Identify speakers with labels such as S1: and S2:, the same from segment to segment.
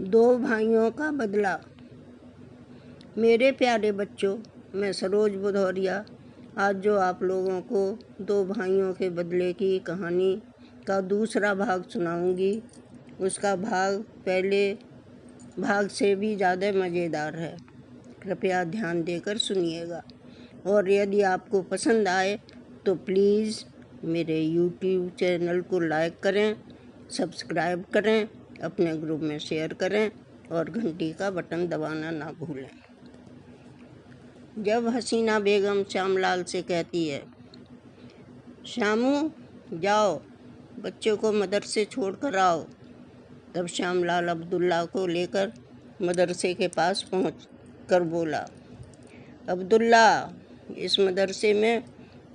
S1: दो भाइयों का बदला। मेरे प्यारे बच्चों, मैं सरोज भदौरिया आज जो आप लोगों को दो भाइयों के बदले की कहानी का दूसरा भाग सुनाऊंगी, उसका भाग पहले भाग से भी ज़्यादा मज़ेदार है। कृपया ध्यान देकर सुनिएगा और यदि आपको पसंद आए तो प्लीज़ मेरे YouTube चैनल को लाइक करें, सब्सक्राइब करें, अपने ग्रुप में शेयर करें और घंटी का बटन दबाना ना भूलें। जब हसीना बेगम श्यामलाल से कहती है, श्यामू जाओ बच्चों को मदरसे छोड़ कर आओ, तब श्यामलाल अब्दुल्ला को लेकर मदरसे के पास पहुँच कर बोला, अब्दुल्ला, इस मदरसे में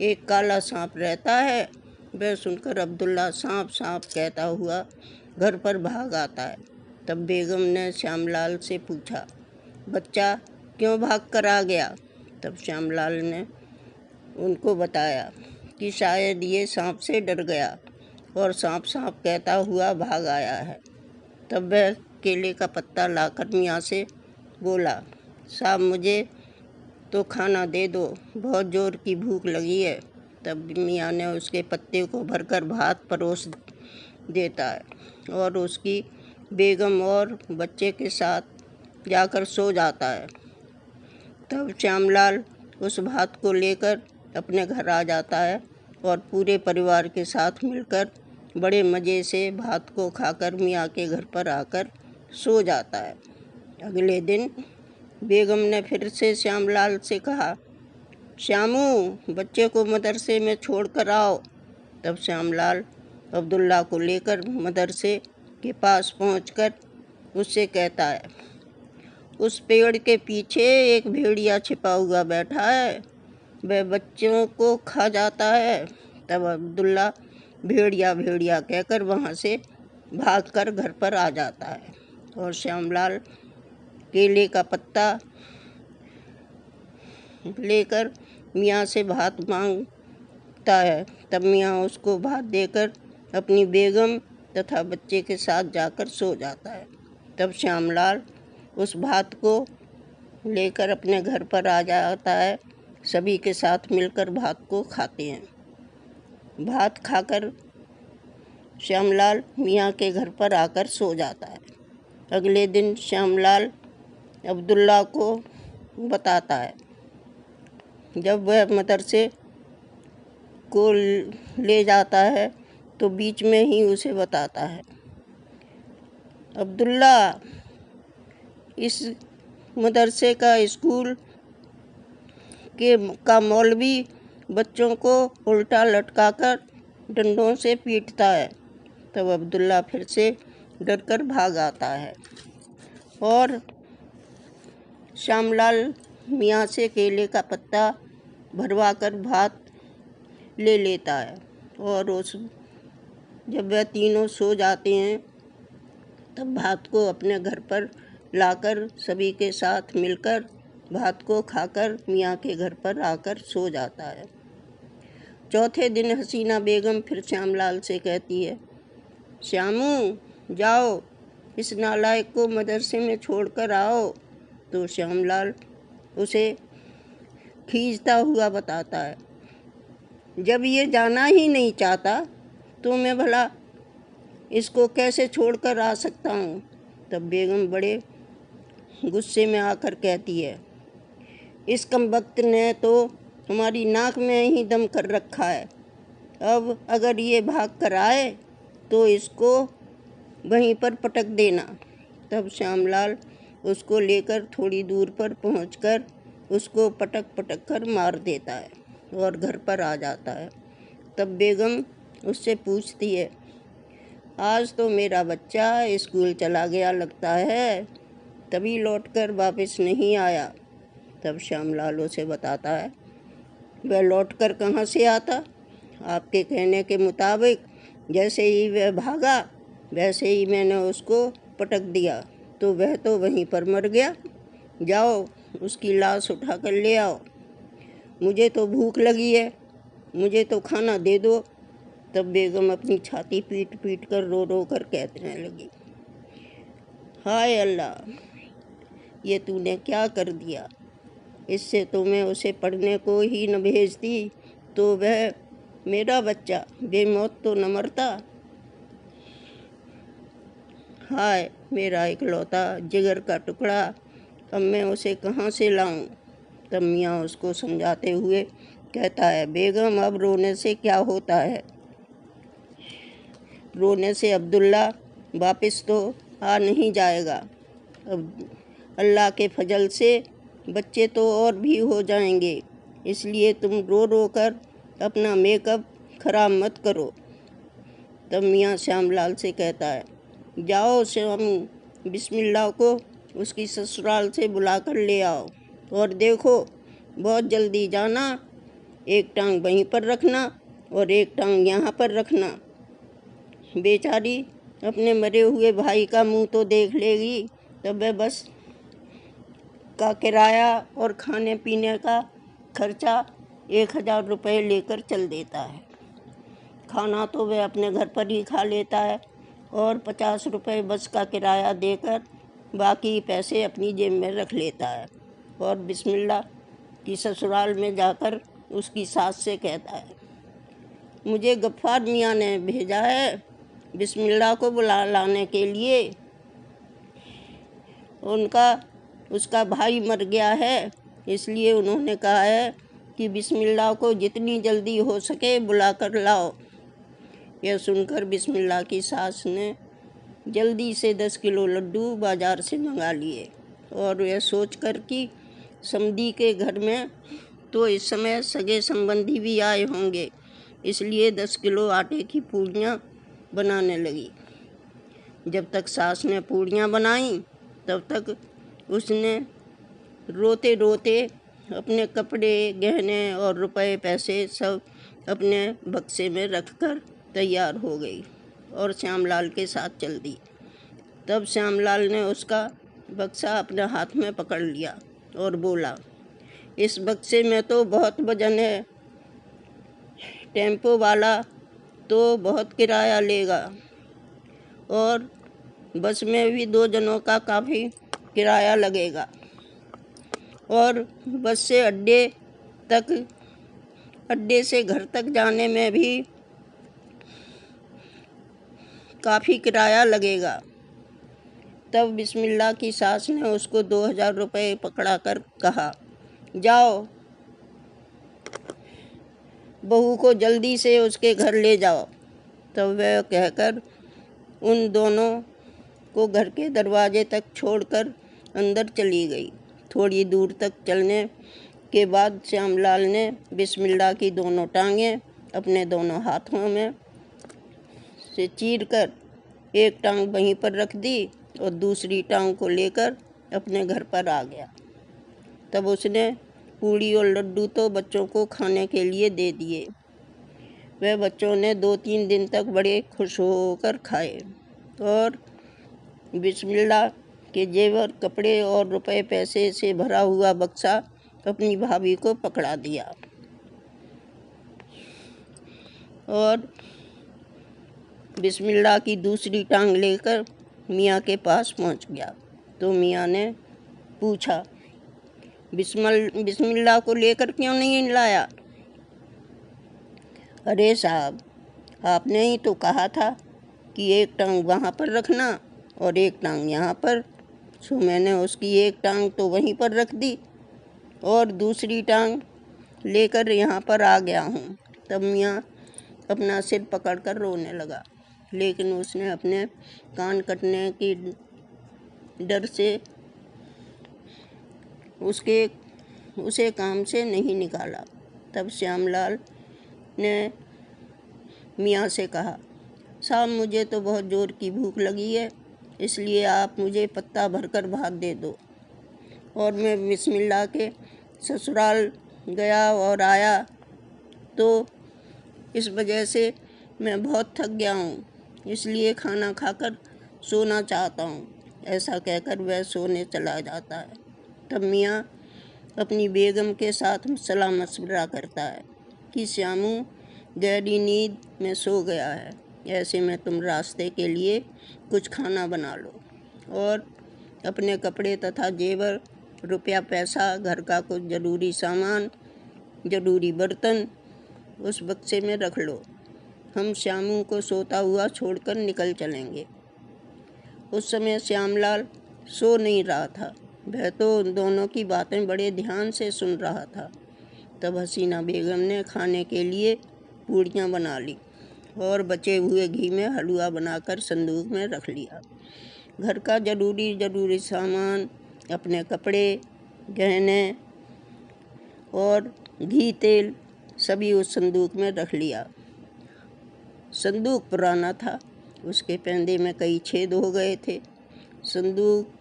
S1: एक काला सांप रहता है। वह सुनकर अब्दुल्ला सांप सांप कहता हुआ घर पर भाग आता है। तब बेगम ने श्यामलाल से पूछा, बच्चा क्यों भाग कर आ गया? तब श्यामलाल ने उनको बताया कि शायद ये सांप से डर गया और सांप सांप कहता हुआ भाग आया है। तब वह केले का पत्ता लाकर मियाँ से बोला, साहब मुझे तो खाना दे दो, बहुत ज़ोर की भूख लगी है। तब मियाँ ने उसके पत्ते को भरकर भात परोस देता है और उसकी बेगम और बच्चे के साथ जाकर सो जाता है। तब श्यामलाल उस भात को लेकर अपने घर आ जाता है और पूरे परिवार के साथ मिलकर बड़े मज़े से भात को खाकर मियाँ के घर पर आकर सो जाता है। अगले दिन बेगम ने फिर से श्यामलाल से कहा, श्यामू बच्चे को मदरसे में छोड़ कर आओ। तब श्यामलाल अब्दुल्ला को लेकर मदरसे के पास पहुंचकर उससे कहता है, उस पेड़ के पीछे एक भेड़िया छिपा हुआ बैठा है, वह बच्चों को खा जाता है। तब अब्दुल्ला भेड़िया भेड़िया कहकर वहाँ से भागकर घर पर आ जाता है और श्यामलाल केले का पत्ता लेकर मियाँ से भात मांगता है। तब मियाँ उसको भात देकर अपनी बेगम तथा बच्चे के साथ जाकर सो जाता है। तब श्यामलाल उस भात को लेकर अपने घर पर आ जाता है। सभी के साथ मिलकर भात को खाते हैं। भात खाकर श्यामलाल मियाँ के घर पर आकर सो जाता है। अगले दिन श्यामलाल अब्दुल्ला को बताता है। जब वह मदरसे को ले जाता है तो बीच में ही उसे बताता है, अब्दुल्ला, इस मदरसे का स्कूल का मौलवी बच्चों को उल्टा लटकाकर डंडों से पीटता है। तब अब्दुल्ला फिर से डरकर भाग आता है और श्यामलाल मियाँ से केले का पत्ता भरवा कर भात ले लेता है और जब वह तीनों सो जाते हैं तब भात को अपने घर पर लाकर सभी के साथ मिलकर भात को खाकर मियाँ के घर पर आकर सो जाता है। चौथे दिन हसीना बेगम फिर श्यामलाल से कहती है, श्यामू जाओ इस नालायक को मदरसे में छोड़कर आओ। तो श्यामलाल उसे खींचता हुआ बताता है, जब ये जाना ही नहीं चाहता तो मैं भला इसको कैसे छोड़कर आ सकता हूँ। तब बेगम बड़े गुस्से में आकर कहती है, इस कमबख्त ने तो हमारी नाक में ही दम कर रखा है, अब अगर ये भाग कर आए तो इसको वहीं पर पटक देना। तब श्यामलाल उसको लेकर थोड़ी दूर पर पहुंचकर उसको पटक पटक कर मार देता है और घर पर आ जाता है। तब बेगम उससे पूछती है, आज तो मेरा बच्चा स्कूल चला गया लगता है, तभी लौटकर वापस नहीं आया। तब श्यामलाल उसे बताता है, वह लौटकर कहाँ से आता? आपके कहने के मुताबिक जैसे ही वह भागा वैसे ही मैंने उसको पटक दिया तो वह तो वहीं पर मर गया। जाओ उसकी लाश उठा कर ले आओ, मुझे तो भूख लगी है, मुझे तो खाना दे दो। तब बेगम अपनी छाती पीट पीट कर रो रो कर कहने लगी, हाय अल्लाह, ये तूने क्या कर दिया। इससे तो मैं उसे पढ़ने को ही न भेजती तो वह मेरा बच्चा बेमौत तो न मरता। हाय मेरा इकलौता जिगर का टुकड़ा, अब मैं उसे कहाँ से लाऊं। तब मियाँ उसको समझाते हुए कहता है, बेगम अब रोने से क्या होता है। रोने से अब्दुल्ला वापस तो आ नहीं जाएगा। अब अल्लाह के फजल से बच्चे तो और भी हो जाएंगे, इसलिए तुम रो रो कर अपना मेकअप खराब मत करो। तब मियाँ श्यामलाल से कहता है, जाओ श्याम, बिस्मिल्लाह को उसकी ससुराल से बुला कर ले आओ और देखो बहुत जल्दी जाना, एक टांग वहीं पर रखना और एक टांग यहाँ पर रखना। बेचारी अपने मरे हुए भाई का मुंह तो देख लेगी, तब वह बस का किराया और खाने पीने का खर्चा 1000 रुपये लेकर चल देता है। खाना तो वह अपने घर पर ही खा लेता है और 50 रुपये बस का किराया देकर बाकी पैसे अपनी जेब में रख लेता है और बिस्मिल्लाह की ससुराल में जाकर उसकी सास से कहता है, मुझे गफ्फार मियाँ ने भेजा है बिस्मिल्लाह को बुला लाने के लिए। उसका भाई मर गया है, इसलिए उन्होंने कहा है कि बिस्मिल्लाह को जितनी जल्दी हो सके बुला कर लाओ। यह सुनकर बिस्मिल्लाह की सास ने जल्दी से 10 किलो लड्डू बाज़ार से मंगा लिए और यह सोचकर कि समधी के घर में तो इस समय सगे संबंधी भी आए होंगे, इसलिए 10 किलो आटे की पूड़ियाँ बनाने लगी। जब तक सास ने पूड़ियाँ बनाईं तब तक उसने रोते रोते अपने कपड़े गहने और रुपए पैसे सब अपने बक्से में रखकर तैयार हो गई और श्यामलाल के साथ चल दी। तब श्यामलाल ने उसका बक्सा अपने हाथ में पकड़ लिया और बोला, इस बक्से में तो बहुत वजन है, टेम्पो वाला तो बहुत किराया लेगा और बस में भी 2 जनों का काफ़ी किराया लगेगा और बस से अड्डे से घर तक जाने में भी काफ़ी किराया लगेगा। तब बिस्मिल्लाह की सास ने उसको 2000 रुपये पकड़ा कर कहा, जाओ बहू को जल्दी से उसके घर ले जाओ। तब वह कहकर उन दोनों को घर के दरवाजे तक छोड़कर अंदर चली गई। थोड़ी दूर तक चलने के बाद श्यामलाल ने बिस्मिल्लाह की दोनों टांगें अपने दोनों हाथों में से चीरकर एक टांग वहीं पर रख दी और दूसरी टांग को लेकर अपने घर पर आ गया। तब उसने पूड़ी और लड्डू तो बच्चों को खाने के लिए दे दिए। वह बच्चों ने 2-3 दिन तक बड़े खुश होकर खाए और बिस्मिल्लाह के जेवर, कपड़े और रुपए पैसे से भरा हुआ बक्सा अपनी भाभी को पकड़ा दिया और बिस्मिल्लाह की दूसरी टांग लेकर मियाँ के पास पहुँच गया। तो मियाँ ने पूछा, बिस्मिल्लाह को लेकर क्यों नहीं लाया। अरे साहब, आपने ही तो कहा था कि एक टांग वहाँ पर रखना और एक टांग यहाँ पर, सो मैंने उसकी एक टांग तो वहीं पर रख दी और दूसरी टांग लेकर यहाँ पर आ गया हूँ। तब मियाँ अपना सिर पकड़कर रोने लगा, लेकिन उसने अपने कान कटने की डर से उसे काम से नहीं निकाला। तब श्यामलाल ने मियाँ से कहा, साहब मुझे तो बहुत ज़ोर की भूख लगी है, इसलिए आप मुझे पत्ता भरकर भात दे दो। और मैं बिस्मिल्लाह के ससुराल गया और आया तो इस वजह से मैं बहुत थक गया हूँ, इसलिए खाना खाकर सोना चाहता हूँ। ऐसा कहकर वह सोने चला जाता है। तब मियाँ अपनी बेगम के साथ सलाह मशवरा करता है कि श्यामू गहरी नींद में सो गया है, ऐसे में तुम रास्ते के लिए कुछ खाना बना लो। और अपने कपड़े तथा जेवर, रुपया पैसा, घर का कुछ जरूरी सामान, जरूरी बर्तन उस बक्से में रख लो। हम श्यामू को सोता हुआ छोड़कर निकल चलेंगे। उस समय श्यामलाल सो नहीं रहा था, वह तो उन दोनों की बातें बड़े ध्यान से सुन रहा था। तब हसीना बेगम ने खाने के लिए पूड़ियाँ बना ली और बचे हुए घी में हलवा बनाकर संदूक में रख लिया। घर का जरूरी सामान, अपने कपड़े, गहने और घी तेल सभी उस संदूक में रख लिया। संदूक पुराना था, उसके पैंदे में कई छेद हो गए थे। संदूक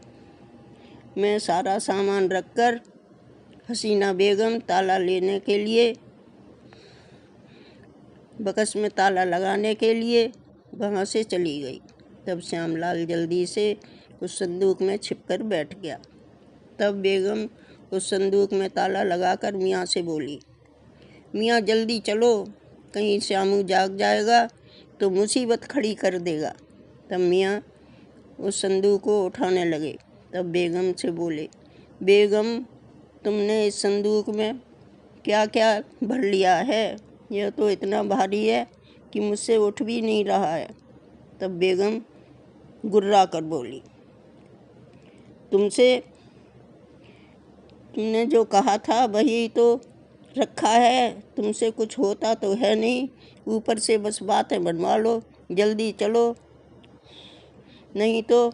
S1: में सारा सामान रखकर हसीना बेगम ताला लेने के लिए, बक्स में ताला लगाने के लिए वहाँ से चली गई। तब श्यामलाल जल्दी से उस संदूक में छिपकर बैठ गया। तब बेगम उस संदूक में ताला लगाकर मियाँ से बोली, मियाँ जल्दी चलो, कहीं श्यामू जाग जाएगा तो मुसीबत खड़ी कर देगा। तब मियाँ उस संदूक को उठाने लगे। तब बेगम से बोले, बेगम तुमने इस संदूक में क्या क्या भर लिया है? यह तो इतना भारी है कि मुझसे उठ भी नहीं रहा है। तब बेगम गुर्रा कर बोली, तुमने जो कहा था वही तो रखा है, तुमसे कुछ होता तो है नहीं, ऊपर से बस बातें बनवा लो। जल्दी चलो, नहीं तो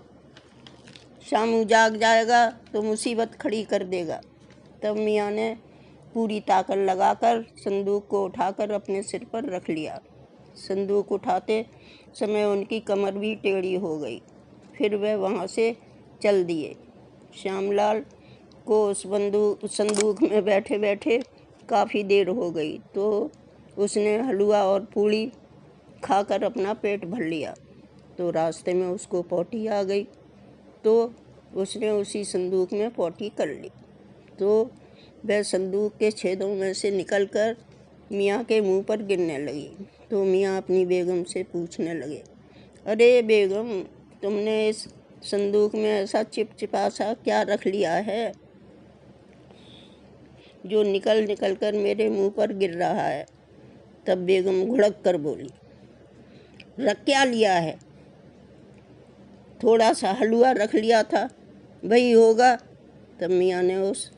S1: श्यामू जाग जाएगा तो मुसीबत खड़ी कर देगा। तब मियाँ ने पूरी ताकत लगाकर संदूक को उठाकर अपने सिर पर रख लिया। संदूक उठाते समय उनकी कमर भी टेढ़ी हो गई। फिर वह वहाँ से चल दिए। श्यामलाल को उस संदूक में बैठे बैठे काफ़ी देर हो गई, तो उसने हलवा और पूड़ी खाकर अपना पेट भर लिया। तो रास्ते में उसको पोटी आ गई, तो उसने उसी संदूक में पोटी कर ली। तो वह संदूक के छेदों में से निकलकर मियाँ के मुंह पर गिरने लगी। तो मियाँ अपनी बेगम से पूछने लगे, अरे बेगम, तुमने इस संदूक में ऐसा चिपचिपा सा क्या रख लिया है जो निकल निकल कर मेरे मुंह पर गिर रहा है? तब बेगम घुड़क कर बोली, रख क्या लिया है? थोड़ा सा हलवा रख लिया था, वही होगा। तब मियाँ ने उस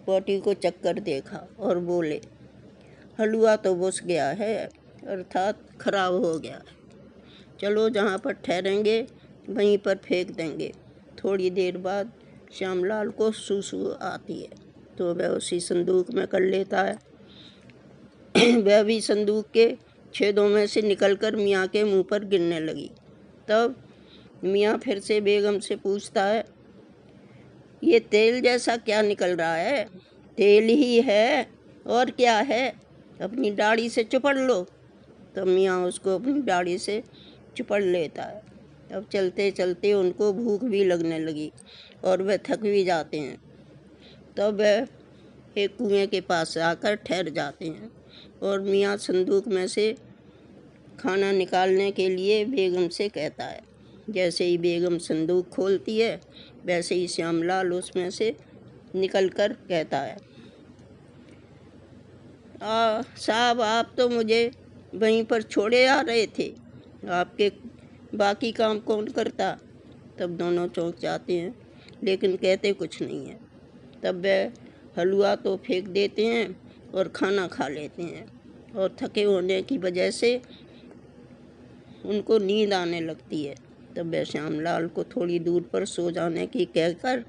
S1: पोटी को चक्कर देखा और बोले, हलवा तो बुस गया है, अर्थात खराब हो गया है। चलो जहाँ पर ठहरेंगे वहीं पर फेंक देंगे। थोड़ी देर बाद श्यामलाल को सूसू आती है, तो वह उसी संदूक में कर लेता है। वह भी संदूक के छेदों में से निकलकर मियाँ के मुंह पर गिरने लगी। तब मियाँ फिर से बेगम से पूछता है, ये तेल जैसा क्या निकल रहा है? तेल ही है, और क्या है? अपनी दाढ़ी से चुपड़ लो। तब मियाँ उसको अपनी दाढ़ी से चुपड़ लेता है। अब चलते चलते उनको भूख भी लगने लगी और वह थक भी जाते हैं। तब वह एक कुएं के पास आकर ठहर जाते हैं और मियाँ संदूक में से खाना निकालने के लिए बेगम से कहता है। जैसे ही बेगम संदूक खोलती है, वैसे ही श्यामलाल उसमें से निकलकर कहता है, साहब आप तो मुझे वहीं पर छोड़े आ रहे थे, आपके बाकी काम कौन करता? तब दोनों चौंक जाते हैं, लेकिन कहते कुछ नहीं है। तब वह हलवा तो फेंक देते हैं और खाना खा लेते हैं, और थके होने की वजह से उनको नींद आने लगती है। तब वह श्यामलाल को थोड़ी दूर पर सो जाने की कहकर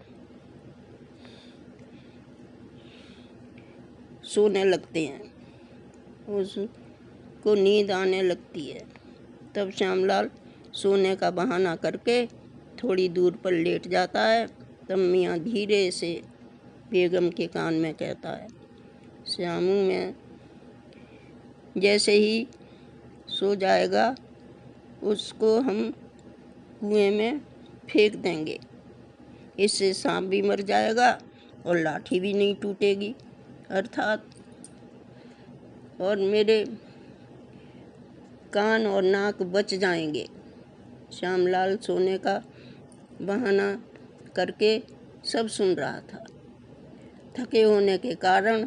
S1: सोने लगते हैं। उसको नींद आने लगती है। तब श्यामलाल सोने का बहाना करके थोड़ी दूर पर लेट जाता है। तब मियाँ धीरे से बेगम के कान में कहता है, श्यामू में जैसे ही सो जाएगा उसको हम कुएं में फेंक देंगे, इससे सांप भी मर जाएगा और लाठी भी नहीं टूटेगी, अर्थात और मेरे कान और नाक बच जाएंगे। श्यामलाल सोने का बहाना करके सब सुन रहा था। थके होने के कारण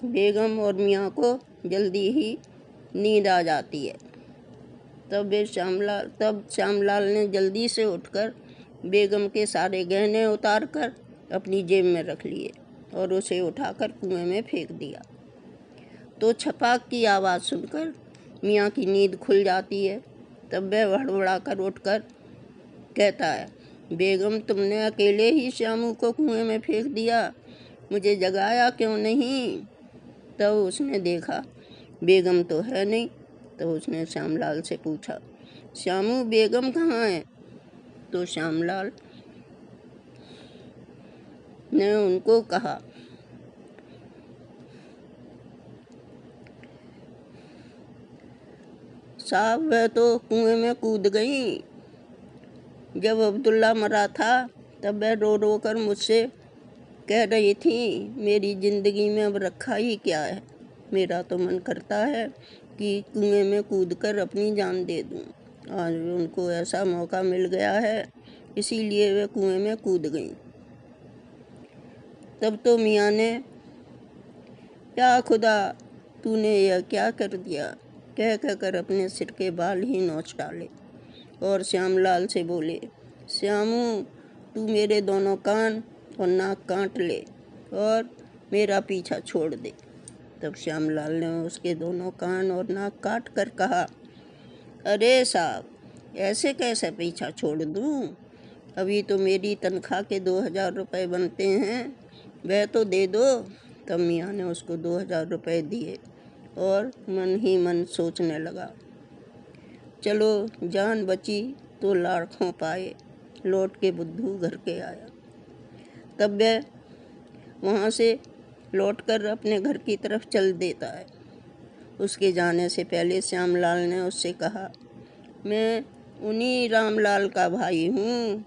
S1: बेगम और मियाँ को जल्दी ही नींद आ जाती है। तब श्यामलाल ने जल्दी से उठकर बेगम के सारे गहने उतार कर अपनी जेब में रख लिए और उसे उठाकर कुएं में फेंक दिया। तो छपाक की आवाज़ सुनकर मियाँ की नींद खुल जाती है। तब वह हड़बड़ा कर उठकर कहता है, बेगम तुमने अकेले ही श्यामू को कुएं में फेंक दिया, मुझे जगाया क्यों नहीं? तब उसने देखा बेगम तो है नहीं। तो उसने श्यामलाल से पूछा, श्यामू बेगम कहाँ है? तो श्यामलाल ने उनको कहा, साहब वह तो कुएं में कूद गई। जब अब्दुल्ला मरा था तब वह रो रो कर मुझसे कह रही थी, मेरी ज़िंदगी में अब रखा ही क्या है। मेरा तो मन करता है कि कुएं में कूदकर अपनी जान दे दूं। आज उनको ऐसा मौका मिल गया है, इसीलिए वे कुएं में कूद गईं। तब तो मियाँ ने, या खुदा तूने यह क्या कर दिया, कह कर अपने सिर के बाल ही नोच डाले और श्यामलाल से बोले, श्यामू तू मेरे दोनों कान और नाक काट ले और मेरा पीछा छोड़ दे। तब श्यामलाल ने उसके दोनों कान और नाक काट कर कहा, अरे साहब ऐसे कैसे पीछा छोड़ दूं? अभी तो मेरी तनख्वाह के 2000 रुपये बनते हैं, वह तो दे दो। तब मियाँ ने उसको 2000 रुपये दिए और मन ही मन सोचने लगा, चलो जान बची तो लाखों पाए। लौट के बुद्धू घर के आया। तब वह वहाँ से लौटकर अपने घर की तरफ चल देता है। उसके जाने से पहले श्यामलाल ने उससे कहा, मैं उन्हीं रामलाल का भाई हूँ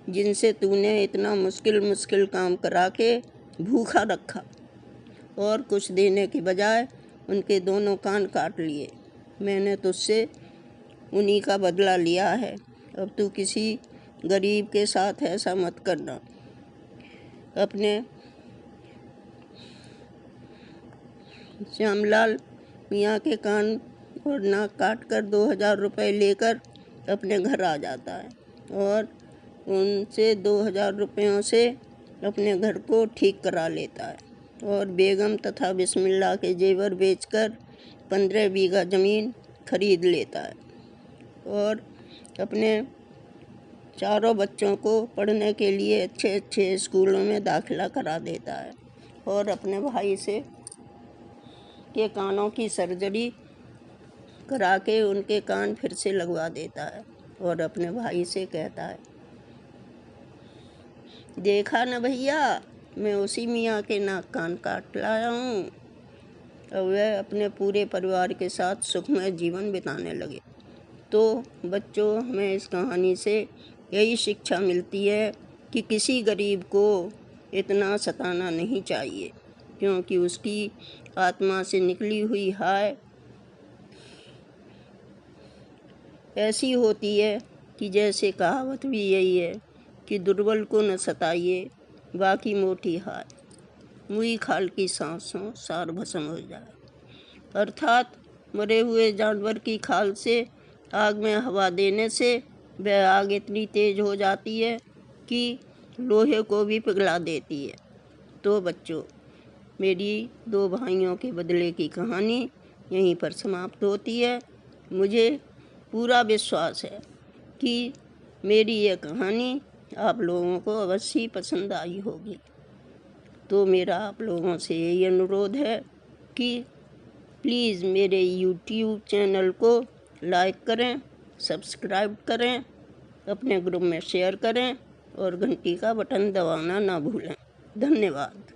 S1: जिनसे तूने इतना मुश्किल काम करा के भूखा रखा और कुछ देने की बजाय उनके दोनों कान काट लिए। मैंने तुझसे उन्हीं का बदला लिया है। अब तू किसी गरीब के साथ ऐसा मत करना। अपने श्यामलाल मियाँ के कान और नाक काट कर 2000 रुपये लेकर अपने घर आ जाता है और उनसे 2000 रुपयों से अपने घर को ठीक करा लेता है और बेगम तथा बिस्मिल्लाह के जेवर बेचकर 15 बीघा ज़मीन खरीद लेता है और अपने चारों बच्चों को पढ़ने के लिए अच्छे स्कूलों में दाखिला करा देता है और अपने भाई से के कानों की सर्जरी करा के उनके कान फिर से लगवा देता है और अपने भाई से कहता है, देखा न भैया, मैं उसी मियाँ के नाक कान काट लाया हूँ। अब वह अपने पूरे परिवार के साथ सुखमय जीवन बिताने लगे। तो बच्चों, हमें इस कहानी से यही शिक्षा मिलती है कि किसी गरीब को इतना सताना नहीं चाहिए, क्योंकि उसकी आत्मा से निकली हुई हाय ऐसी होती है कि जैसे कहावत भी यही है कि दुर्बल को न सताइए, बाकी मोटी हाय, मुई खाल की सांसों सार भस्म हो जाए। अर्थात मरे हुए जानवर की खाल से आग में हवा देने से वह आग इतनी तेज हो जाती है कि लोहे को भी पिघला देती है। तो बच्चों, मेरी 2 भाइयों के बदले की कहानी यहीं पर समाप्त होती है। मुझे पूरा विश्वास है कि मेरी यह कहानी आप लोगों को अवश्य पसंद आई होगी। तो मेरा आप लोगों से यही अनुरोध है कि प्लीज़ मेरे YouTube चैनल को लाइक करें, सब्सक्राइब करें, अपने ग्रुप में शेयर करें और घंटी का बटन दबाना ना भूलें। धन्यवाद।